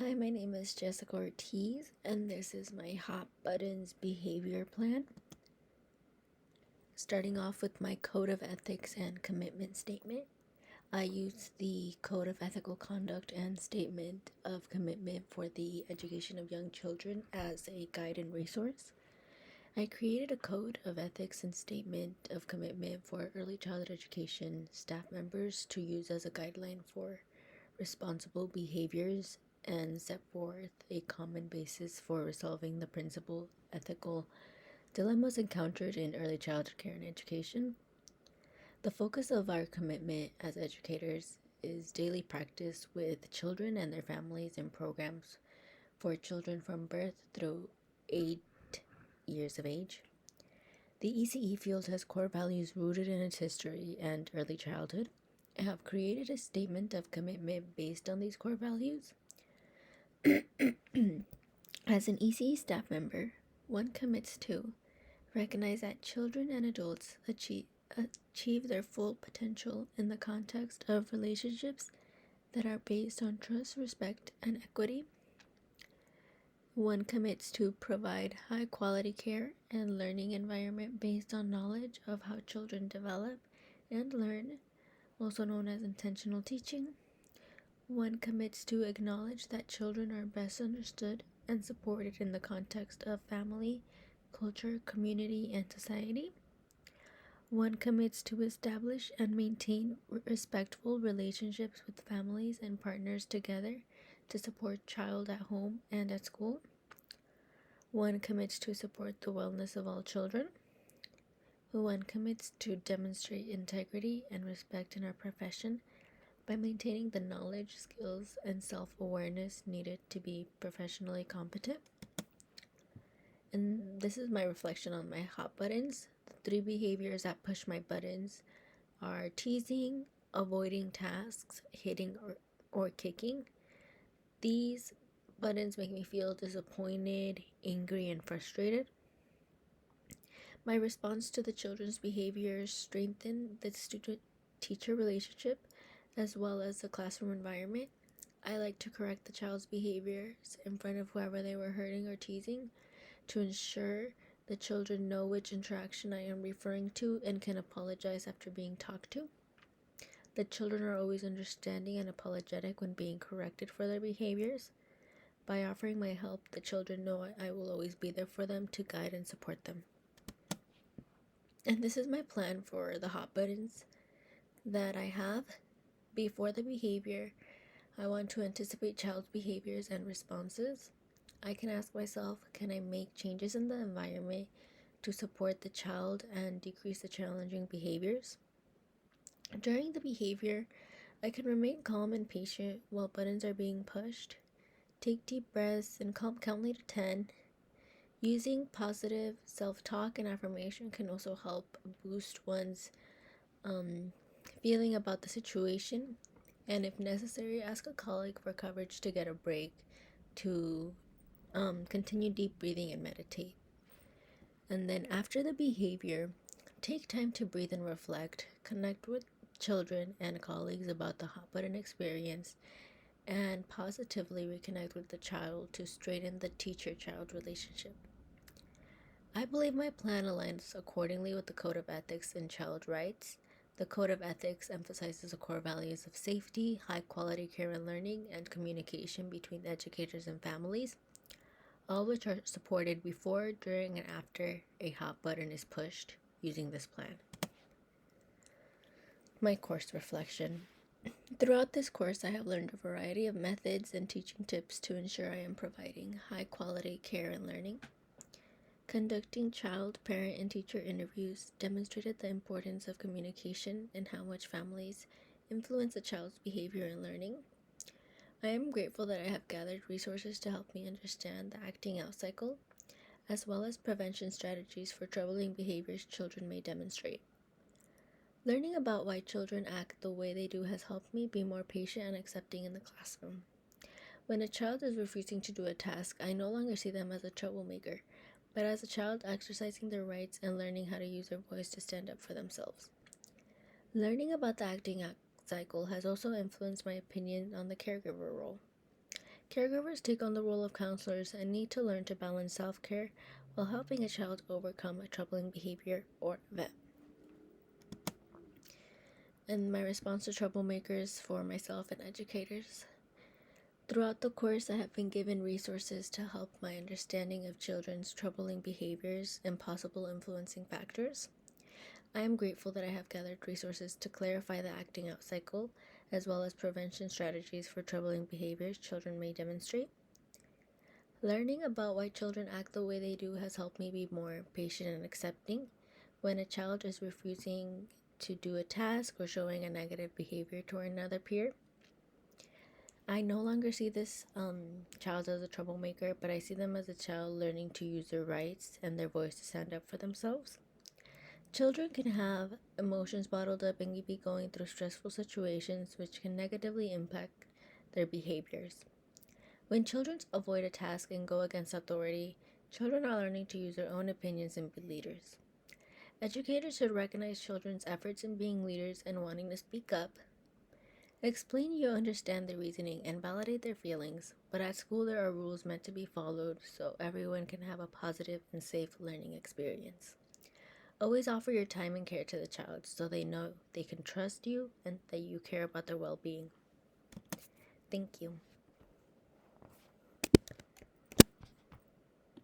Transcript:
Hi, my name is Jessica Ortiz, and this is my Hot Buttons behavior plan. Starting off with my Code of Ethics and Commitment Statement, I use the Code of Ethical Conduct and Statement of Commitment for the Education of Young Children as a guide and resource. I created a Code of Ethics and Statement of Commitment for early childhood education staff members to use as a guideline for responsible behaviors and set forth a common basis for resolving the principal ethical dilemmas encountered in early childhood care and education. The focus of our commitment as educators is daily practice with children and their families in programs for children from birth through 8 years of age. The ECE field has core values rooted in its history and early childhood. I have created a statement of commitment based on these core values. As an ECE staff member, one commits to recognize that children and adults achieve their full potential in the context of relationships that are based on trust, respect, and equity. One commits to provide high quality care and learning environment based on knowledge of how children develop and learn, also known as intentional teaching. One commits to acknowledge that children are best understood and supported in the context of family, culture, community, and society. One commits to establish and maintain respectful relationships with families and partners together to support child at home and at school. One commits to support the wellness of all children. One commits to demonstrate integrity and respect in our profession by maintaining the knowledge, skills, and self-awareness needed to be professionally competent. And this is my reflection on my hot buttons. The 3 behaviors that push my buttons are teasing, avoiding tasks, hitting or kicking. These buttons make me feel disappointed, angry, and frustrated. My response to the children's behaviors strengthen the student-teacher relationship as well as the classroom environment. I like to correct the child's behaviors in front of whoever they were hurting or teasing to ensure the children know which interaction I am referring to and can apologize after being talked to. The children are always understanding and apologetic when being corrected for their behaviors. By offering my help, the children know I will always be there for them to guide and support them. And this is my plan for the hot buttons that I have. Before the behavior, I want to anticipate child's behaviors and responses. I can ask myself, can I make changes in the environment to support the child and decrease the challenging behaviors? During the behavior, I can remain calm and patient while buttons are being pushed. Take deep breaths and count me to 10. Using positive self-talk and affirmation can also help boost one's feeling about the situation. And if necessary, ask a colleague for coverage to get a break to continue deep breathing and meditate. And then after the behavior, take time to breathe and reflect. Connect with children and colleagues about the hot button experience and positively reconnect with the child to straighten the teacher-child relationship. I believe my plan aligns accordingly with the Code of Ethics and Child Rights. The Code of Ethics emphasizes the core values of safety, high-quality care and learning, and communication between educators and families, all which are supported before, during, and after a hot button is pushed using this plan. My course reflection. Throughout this course, I have learned a variety of methods and teaching tips to ensure I am providing high-quality care and learning. Conducting child, parent, and teacher interviews demonstrated the importance of communication and how much families influence a child's behavior and learning. I am grateful that I have gathered resources to help me understand the acting out cycle, as well as prevention strategies for troubling behaviors children may demonstrate. Learning about why children act the way they do has helped me be more patient and accepting in the classroom. When a child is refusing to do a task, I no longer see them as a troublemaker, but as a child exercising their rights and learning how to use their voice to stand up for themselves. Learning about the acting out cycle has also influenced my opinion on the caregiver role. Caregivers take on the role of counselors and need to learn to balance self-care while helping a child overcome a troubling behavior or event. And my response to troublemakers for myself and educators. Throughout the course, I have been given resources to help my understanding of children's troubling behaviors and possible influencing factors. I am grateful that I have gathered resources to clarify the acting out cycle, as well as prevention strategies for troubling behaviors children may demonstrate. Learning about why children act the way they do has helped me be more patient and accepting. When a child is refusing to do a task or showing a negative behavior toward another peer, I no longer see this child as a troublemaker, but I see them as a child learning to use their rights and their voice to stand up for themselves. Children can have emotions bottled up and be going through stressful situations which can negatively impact their behaviors. When children avoid a task and go against authority, children are learning to use their own opinions and be leaders. Educators should recognize children's efforts in being leaders and wanting to speak up. Explain you understand their reasoning and validate their feelings, but at school there are rules meant to be followed so everyone can have a positive and safe learning experience. Always offer your time and care to the child so they know they can trust you and that you care about their well-being. Thank you.